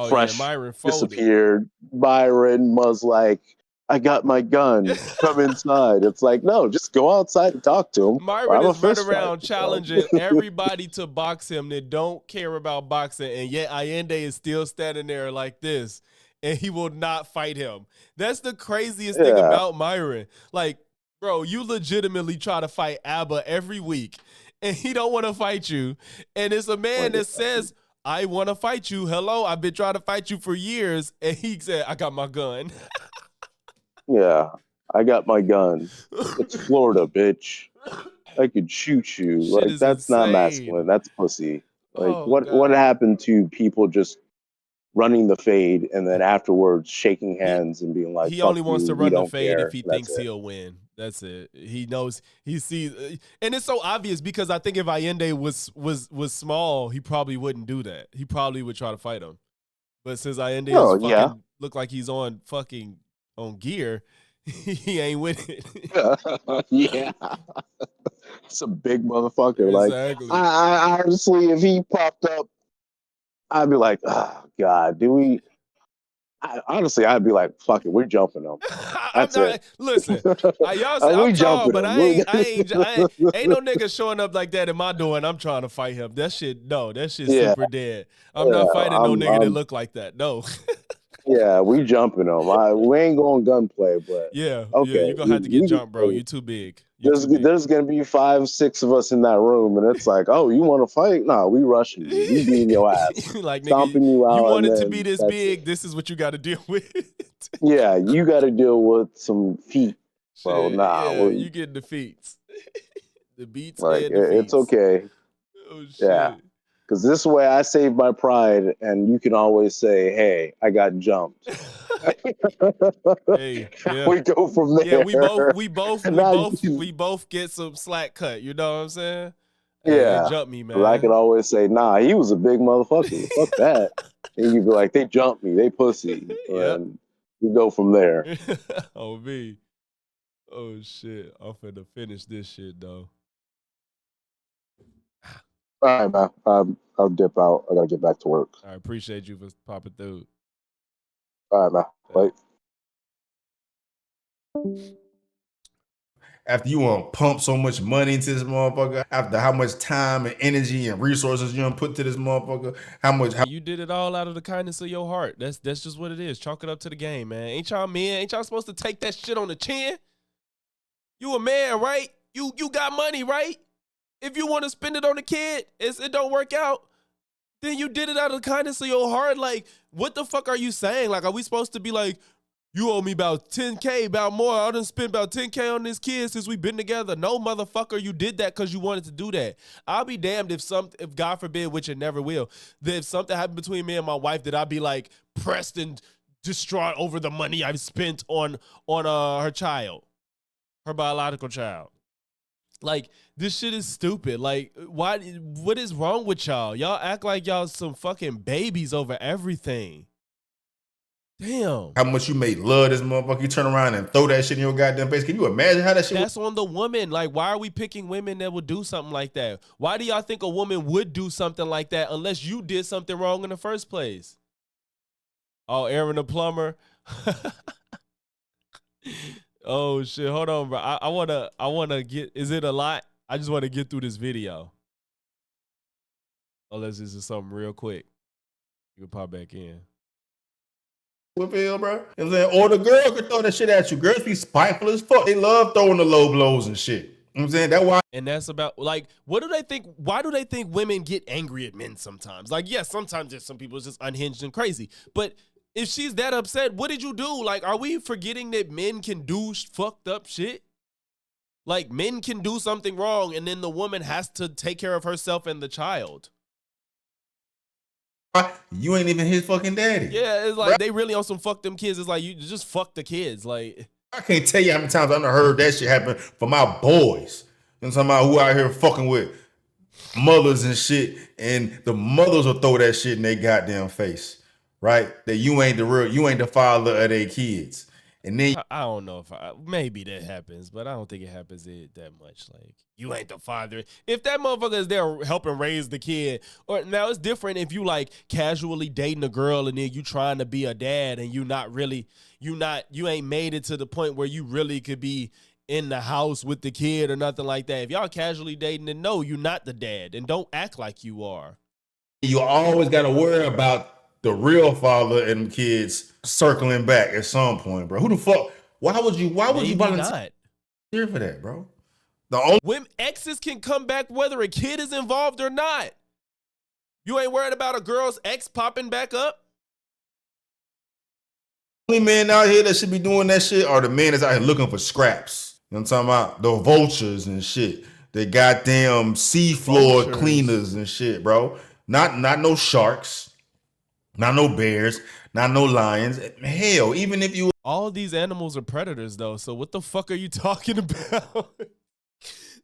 Fresh Myron folded. disappeared. Byron was like, I got my gun. Come inside. It's like, no, just go outside and talk to him. Myron is running around challenging everybody to box him that don't care about boxing, and yet Allende is still standing there like this, and he will not fight him. That's the craziest thing about Myron. Like, bro, you legitimately try to fight Abba every week, and he don't want to fight you. And it's a man that says, I want to fight you. Hello, I've been trying to fight you for years. And he said, I got my gun. Yeah, I got my gun. It's Florida, bitch. I could shoot you. Shit like, is that's insane. not masculine. That's pussy. Like, what happened to people just running the fade and then afterwards shaking hands and being like, he only wants to run the fade care. if he thinks he'll win. That's it. He knows, he sees, and it's so obvious because I think if Allende was small, he probably wouldn't do that. He probably would try to fight him. But since Allende look like he's on gear, he ain't with it. Yeah, it's a big motherfucker. Like, Exactly. I honestly, if he popped up, I'd be like, oh God, do we? Honestly, I'd be like, fuck it, we're jumping them. I'm That's not. it. Listen, y'all say We I'm tall, jumping but him. ain't no nigga showing up like that in my door, and I'm trying to fight him. That shit Yeah. super dead. I'm not fighting no nigga that look like that. No. Yeah, we jumping them. We ain't going gunplay, but yeah, okay, you're gonna have to get jumped, bro. You too big. There's gonna be 5, 6 of us in that room, and it's like, oh, you want to fight? Nah, we rushing you. We beating your ass, like stomping nigga, you out. you want and it to then be this that's big. it. This is what you got to deal with. Yeah, you got to deal with some feet, bro. Shit, Nah, yeah, you get defeats. The beats like and defeats. it's okay. Oh shit. Yeah. Because this way I save my pride, and you can always say, hey, I got jumped. Hey, yeah. We go from there. Yeah, we both get some slack cut. You know what I'm saying? Yeah. Hey, jump me, man. I could always say, nah, he was a big motherfucker. Fuck that. And you'd be like, they jumped me, they pussy. Yep. And we go from there. Oh me. Oh shit. I'm finna finish this shit though. All right, man. I'll dip out. I gotta get back to work. I appreciate you for popping through. All right, man. Bye. After you want to pump so much money into this motherfucker, after how much time and energy and resources you want to put to this motherfucker, you did it all out of the kindness of your heart. That's just what it is. Chalk it up to the game, man. Ain't y'all men? Ain't y'all supposed to take that shit on the chin? You a man, right? You got money, right? If you want to spend it on a kid, it don't work out, then you did it out of the kindness of your heart. Like, what the fuck are you saying? Like, are we supposed to be like, you owe me about 10K, about more. I done spent about 10K on this kid since we've been together. No, motherfucker, you did that because you wanted to do that. I'll be damned if God forbid, which it never will, that if something happened between me and my wife, that I'd be like pressed and distraught over the money I've spent on her child, her biological child. Like, this shit is stupid. Like, what is wrong with y'all? Y'all act like y'all some fucking babies over everything. Damn. how much you may love this motherfucker, you turn around and throw that shit in your goddamn face. Can you imagine how that shit That's on the woman. Like, why are we picking women that would do something like that? Why do y'all think a woman would do something like that unless you did something wrong in the first place? Oh, Aaron the plumber. Oh shit. Hold on, bro. I wanna get, is it a lot? I just want to get through this video. Unless this is something real quick. You can pop back in. with feel, bro? You know what I'm saying? Or the girl could throw that shit at you. Girls be spiteful as fuck. They love throwing the low blows and shit. You know what I'm saying? That's why. And that's about, like, what do they think? Why do they think women get angry at men sometimes? Like, yes, sometimes there's some people just unhinged and crazy. But if she's that upset, what did you do? Like, are we forgetting that men can do fucked up shit? Like, men can do something wrong, and then the woman has to take care of herself and the child. You ain't even his fucking daddy. Yeah, it's like they really on some fuck them kids. It's like, you just fuck the kids. Like, I can't tell you how many times I've heard that shit happen for my boys. You know what I'm talking about? Who out here fucking with mothers and shit, and the mothers will throw that shit in their goddamn face, right? That you ain't the father of their kids. And then I don't know if maybe that happens, but I don't think it happens that much. Like, you ain't the father. If that motherfucker is there helping raise the kid, or now it's different if you like casually dating a girl and then you trying to be a dad and you ain't made it to the point where you really could be in the house with the kid or nothing like that. If y'all casually dating, then no, you're not the dad, and don't act like you are. you always got to worry about the real father and kids circling back at some point, bro. Who the fuck? Why would you volunteer for that, bro? Women exes can come back whether a kid is involved or not. You ain't worried about a girl's ex popping back up? Only men out here that should be doing that shit are the men that's out here looking for scraps. You know what I'm talking about? The vultures and shit. The goddamn seafloor cleaners and shit, bro. Not no sharks. Not no bears, not no lions. Hell, even if you... All these animals are predators, though, so what the fuck are you talking about?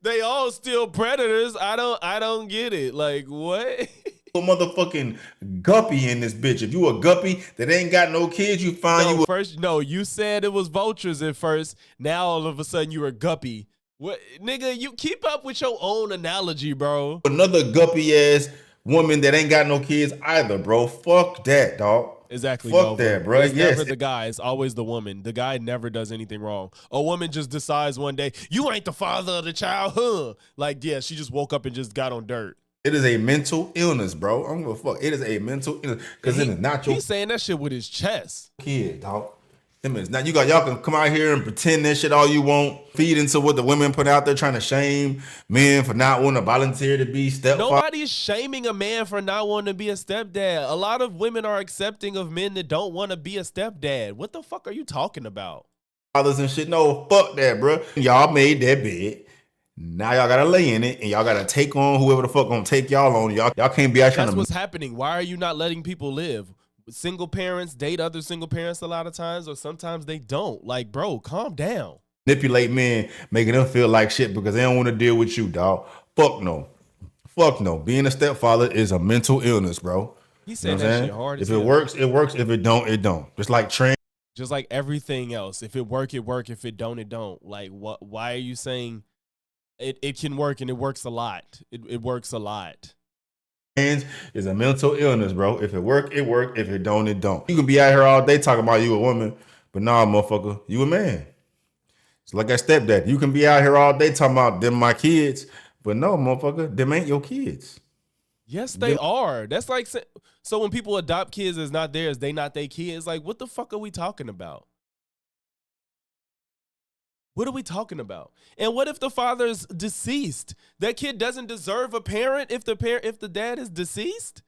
They all still predators. I don't get it. Like, what? A motherfucking guppy in this bitch. If you a guppy that ain't got no kids, you find you You said it was vultures at first. Now all of a sudden you're a guppy. What, nigga? You keep up with your own analogy, bro. another guppy ass woman that ain't got no kids either, bro. Fuck that, dog. Exactly. Fuck Nova. that, bro. It's Yes. never the guy. It's always the woman. The guy never does anything wrong. A woman just decides one day, you ain't the father of the child, huh? Like, yeah, she just woke up and just got on dirt. It is a mental illness, bro. I don't give a fuck. It is a mental illness because it is not your He's saying that shit with his chest. kid, dog. Them is not. Y'all can come out here and pretend that shit all you want. Feed into what the women put out there, trying to shame men for not wanting to volunteer to be stepfather. Nobody's shaming a man for not wanting to be a stepdad. A lot of women are accepting of men that don't want to be a stepdad. What the fuck are you talking about? Fathers and shit. No, fuck that, bro. Y'all made that bed. Now y'all gotta lay in it, and y'all gotta take on whoever the fuck gonna take y'all on. Y'all can't be out trying That's to. what's happening. Why are you not letting people live? Single parents date other single parents a lot of times, or sometimes they don't. Like, bro, calm down. Manipulate men, making them feel like shit because they don't want to deal with you, dog. Fuck no. Fuck no. Being a stepfather is a mental illness, bro. He said You know what that I'm shit saying? hard as If it hell. works, it works. If it don't, it don't. Just like trans. Just like everything else. If it work, it work. If it don't, it don't. Like, what? Why are you saying it can work and it works a lot? It works a lot. Is a mental illness, bro. If it work, it work. If it don't, it don't. You can be out here all day talking about you a woman, but nah, motherfucker, you a man. It's like that stepdad. You can be out here all day talking about them my kids, but no, motherfucker, them ain't your kids. Yes, they are. That's like, so when people adopt kids as not theirs, they not their kids. Like, what the fuck are we talking about? What are we talking about? And what if the father's deceased? That kid doesn't deserve a parent if the dad is deceased?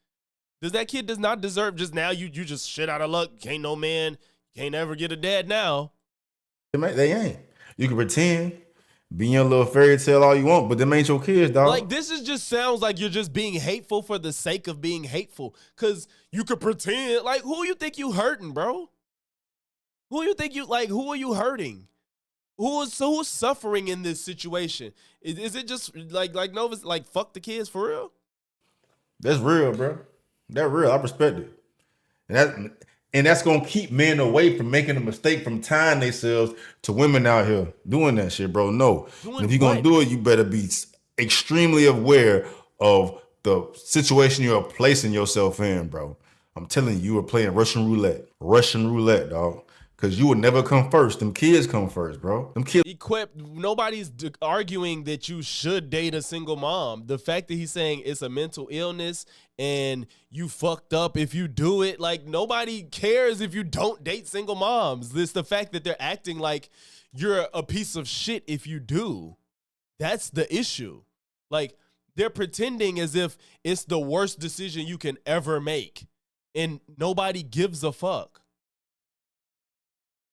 Does that kid does not deserve just now you just shit out of luck? Can't no man, can't ever get a dad now. They ain't. You can pretend, be in your little fairy tale all you want, but them ain't your kids, dog. Like, this is just sounds like you're just being hateful for the sake of being hateful. Cause you could pretend, like, who you think you hurting, bro? Who you think you, like, who are you hurting? Who's suffering in this situation? Is it just like Nova's like fuck the kids for real? That's real, bro. That's real. I respect it. And that's gonna keep men away from making a mistake from tying themselves to women out here doing that shit, bro. No. Doing And if you're gonna what? do it, you better be extremely aware of the situation you're placing yourself in, bro. I'm telling you, you are playing Russian roulette, dog. Cause you would never come first. Them kids come first, bro. Them kids. Equipped. Nobody's arguing that you should date a single mom. The fact that he's saying it's a mental illness and you fucked up if you do it, like nobody cares if you don't date single moms. It's the fact that they're acting like you're a piece of shit if you do. That's the issue. Like they're pretending as if it's the worst decision you can ever make, and nobody gives a fuck.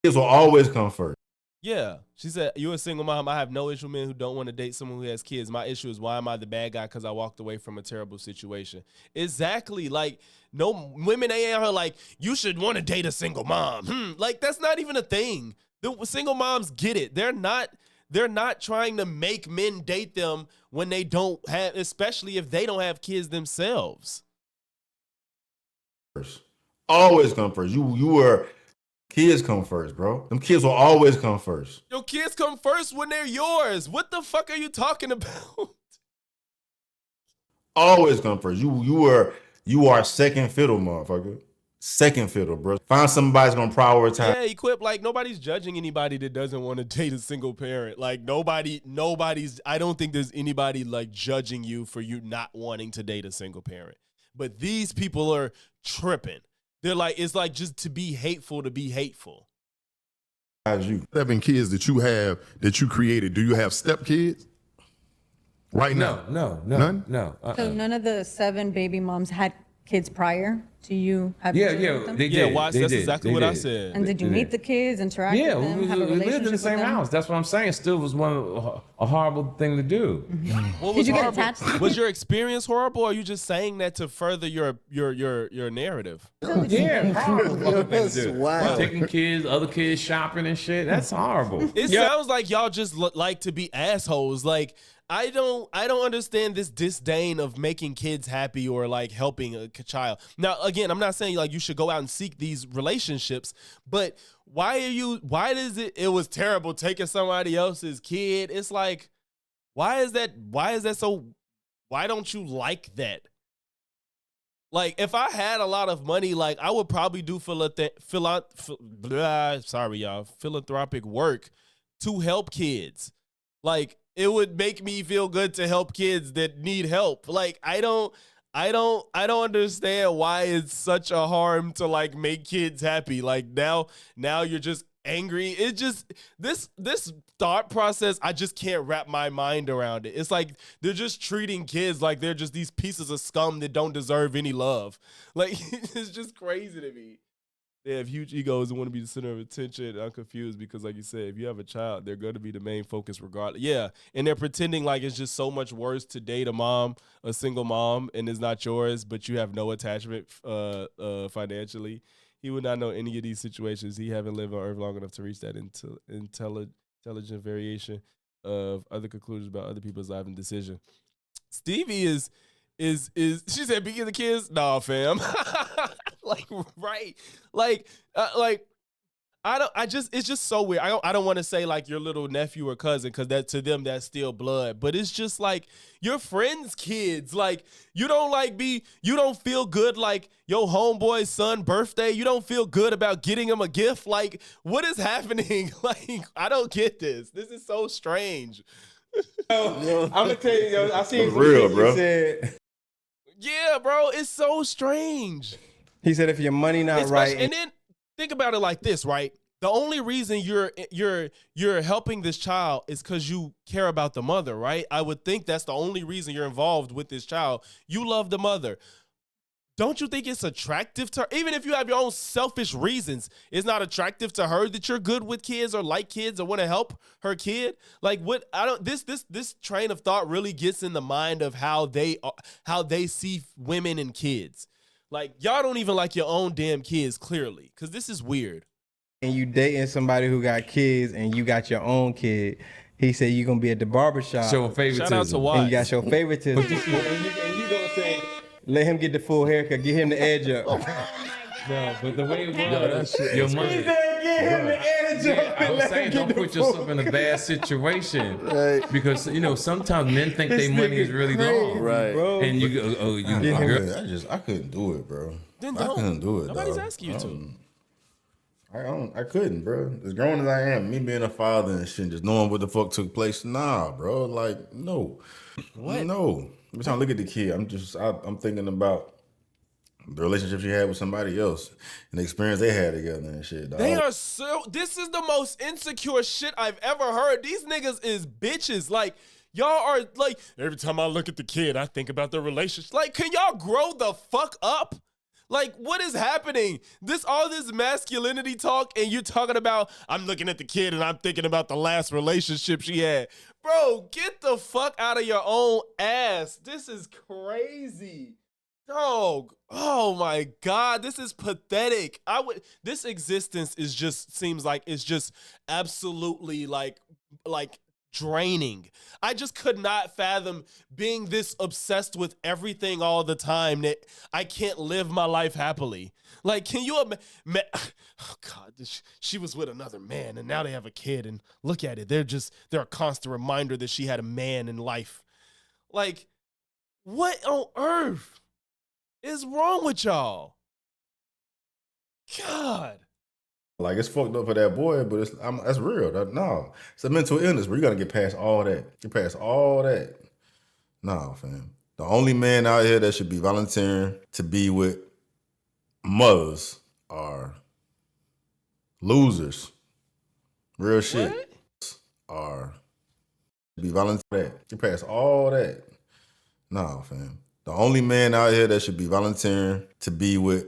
Kids will always come first. Yeah. She said, you're a single mom. I have no issue with men who don't want to date someone who has kids. My issue is why am I the bad guy? Because I walked away from a terrible situation. Exactly. Like, no women ain't out here like, you should want to date a single mom. Like, that's not even a thing. The single moms get it. They're not trying to make men date them when they don't have, especially if they don't have kids themselves. Always come first. You were. Kids come first, bro. Them kids will always come first. Your kids come first when they're yours. What the fuck are you talking about? Always come first. You are second fiddle, motherfucker. Second fiddle, bro. Find somebody's gonna prioritize. Yeah, Equip, like nobody's judging anybody that doesn't want to date a single parent. Like nobody's, I don't think there's anybody like judging you for you not wanting to date a single parent. But these people are tripping. They're like, it's like just to be hateful to be hateful. You. 7 kids that you have that you created, do you have stepkids? Right now? No. None? No. So none of the 7 baby moms had kids prior to you having Yeah, children yeah, with them? they Yeah, did. watch, They that's did. exactly They what I did. said. And did you They meet did. the kids, interact Yeah, with them, we have a relationship lived in the with same them? house. That's what I'm saying. Still was a horrible thing to do. What Did was you get horrible? attached to them? Was your experience horrible, or are you just saying that to further your narrative? Yeah, horrible fucking thing to do. wild. Taking kids, other kids shopping and shit. That's horrible. It sounds like y'all just like to be assholes. Like, I don't understand this disdain of making kids happy or like helping a child. Now, again, I'm not saying like you should go out and seek these relationships, but why does it was terrible taking somebody else's kid? It's like, why is that so, why don't you like that? Like, if I had a lot of money, like, I would probably do philanthropic work to help kids. Like, it would make me feel good to help kids that need help. Like, I don't understand why it's such a harm to like make kids happy. Like now you're just angry. It just this thought process, I just can't wrap my mind around it. It's like they're just treating kids like they're just these pieces of scum that don't deserve any love. Like, it's just crazy to me. They have huge egos and want to be the center of attention. I'm confused because, like you said, if you have a child, they're going to be the main focus regardless. Yeah, and they're pretending like it's just so much worse to date a single mom, and it's not yours, but you have no attachment financially. He would not know any of these situations. He haven't lived on Earth long enough to reach that intelligent variation of other conclusions about other people's life and decision. Stevie is she said begin the kids? Nah, fam. Like, right. Like it's just so weird. I don't want to say like your little nephew or cousin, because that to them that's still blood, but it's just like your friends' kids. Like, you don't feel good like your homeboy's son birthday. You don't feel good about getting him a gift. Like, what is happening? Like, I don't get this. This is so strange. I'm gonna tell you, yo, I seen Real, he bro. said, Yeah, bro, it's so strange. he said if your money not right, And then think about it like this, right? The only reason you're helping this child is because you care about the mother, right? I would think that's the only reason you're involved with this child. You love the mother. Don't you think it's attractive to her? Even if you have your own selfish reasons, it's not attractive to her that you're good with kids or like kids or want to help her kid? Like, what? This train of thought really gets in the mind of how they see women and kids. Like, y'all don't even like your own damn kids, clearly, because this is weird. and you dating somebody who got kids and you got your own kid, he said you're gonna be at the barbershop Showing favoritism. Shout out to and Watts. you got your favoritism. and you gonna say, let him get the full haircut, get him the edge up. No, but the way it was, your money. Get him the edge up. I was saying, don't put yourself in a bad situation, because sometimes men think their money is really long, Right. bro. and you go, oh, you girl. I couldn't do it, bro. Then I don't. couldn't do it. Nobody's dog. asking you to. I couldn't, bro. As grown as I am, me being a father and shit, just knowing what the fuck took place, nah, bro. Like, no. What? No. Every time I look at the kid, I'm thinking about the relationship she had with somebody else and the experience they had together and shit, dog. This is the most insecure shit I've ever heard. These niggas is bitches. Like, y'all are like, every time I look at the kid, I think about the relationship. Like, can y'all grow the fuck up? Like, what is happening? All this masculinity talk, and you're talking about, I'm looking at the kid and I'm thinking about the last relationship she had. Bro, get the fuck out of your own ass. This is crazy. Dog. Oh my God. This is pathetic. This existence seems like it's just absolutely like draining. I just could not fathom being this obsessed with everything all the time that I can't live my life happily. Like, can you imagine? Oh God, she was with another man and now they have a kid, and look at it. They're a constant reminder that she had a man in life. Like, what on earth is wrong with y'all? God. Like, it's fucked up for that boy, but that's real. No, it's a mental illness, but you gotta get past all that. Get past all that. Nah, fam. The only man out here that should be volunteering to be with mothers are losers. Real shit. What? Are be volunteering. Get past all that. Nah, fam. The only man out here that should be volunteering to be with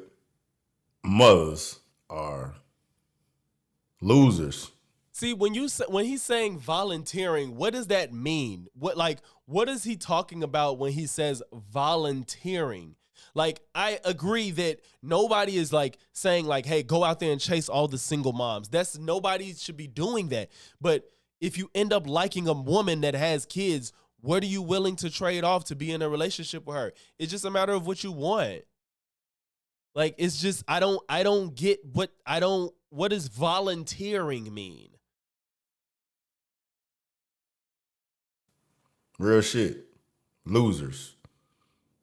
mothers are losers. See, when he's saying volunteering, what does that mean? What is he talking about when he says volunteering? Like, I agree that nobody is like saying like, hey, go out there and chase all the single moms. Nobody should be doing that. But if you end up liking a woman that has kids, what are you willing to trade off to be in a relationship with her? It's just a matter of what you want. Like, it's just, I don't get what does volunteering mean? Real shit. Losers.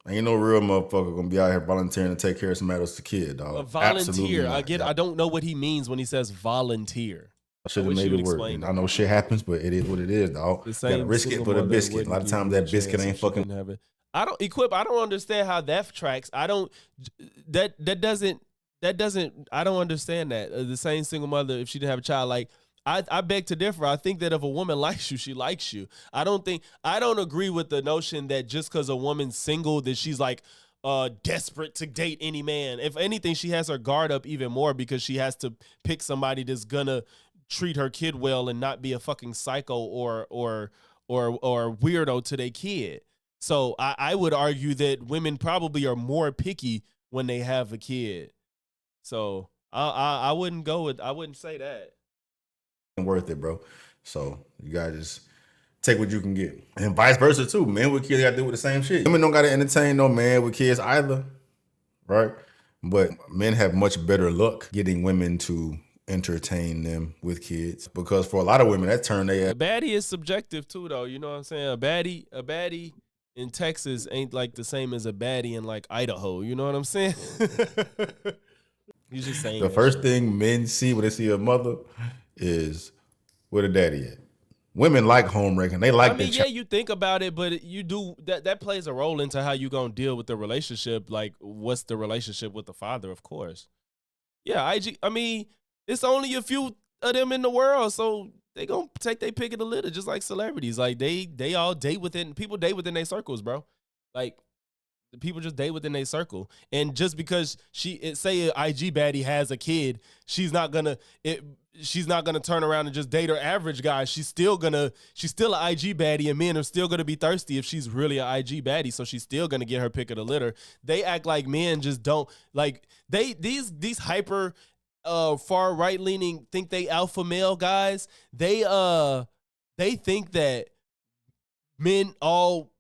Ain't no real motherfucker gonna be out here volunteering to take care of somebody else's kid, dog. A volunteer. Absolutely not. I don't know what he means when he says volunteer. I should have wish made you would it work. explain I know shit happens, but it is what it is, dog. The You same gotta risk it single for the mother biscuit. A wouldn't lot of give times you a that biscuit chance ain't if she fucking. didn't have it. I don't understand how that tracks. I don't understand that. The same single mother, if she didn't have a child, like, I beg to differ. I think that if a woman likes you, she likes you. I don't agree with the notion that just because a woman's single that she's like desperate to date any man. If anything, she has her guard up even more because she has to pick somebody that's gonna treat her kid well and not be a fucking psycho or weirdo to their kid. So I would argue that women probably are more picky when they have a kid. So I wouldn't say that. Worth it, bro. So you gotta just take what you can get, and vice versa too. Men with kids gotta deal with the same shit. Women don't gotta entertain no man with kids either, right? But men have much better luck getting women to entertain them with kids because for a lot of women that turn they A baddie is subjective too, though. You know what I'm saying? A baddie in Texas ain't like the same as a baddie in like Idaho. You know what I'm saying? He's just saying the first thing men see when they see a mother is where the daddy at. Women like home wrecking. They like I mean, that. you think about it, but you do that plays a role into how you gonna deal with the relationship. Like, what's the relationship with the father? Of course, yeah. I mean, it's only a few of them in the world, so they gonna take their pick of the litter, just like celebrities. Like they all date within their circles, bro. Like, the people just date within their circle, and just because say an IG baddie has a kid, she's not gonna turn around and just date her average guy. She's still an IG baddie, and men are still gonna be thirsty if she's really an IG baddie. So she's still gonna get her pick of the litter. They act like men just don't like these hyper far right leaning think they alpha male guys. They think that men, all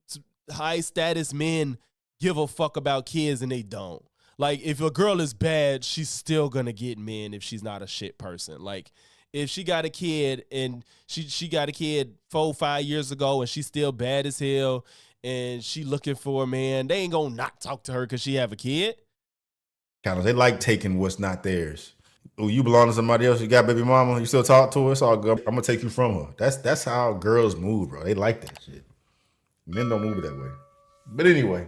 high status men, give a fuck about kids, and they don't. Like, if a girl is bad, she's still gonna get men if she's not a shit person. Like, if she got a kid and she got a kid 4-5 years ago and she's still bad as hell and she looking for a man, they ain't gonna not talk to her because she have a kid. They like taking what's not theirs. Oh, you belong to somebody else. You got baby mama. You still talk to her. It's all good. I'm gonna take you from her. That's how girls move, bro. They like that shit. Men don't move that way. But anyway.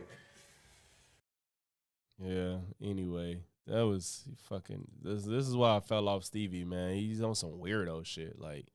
Yeah, anyway, that was fucking, this is why I fell off Stevie, man. He's on some weirdo shit. Like,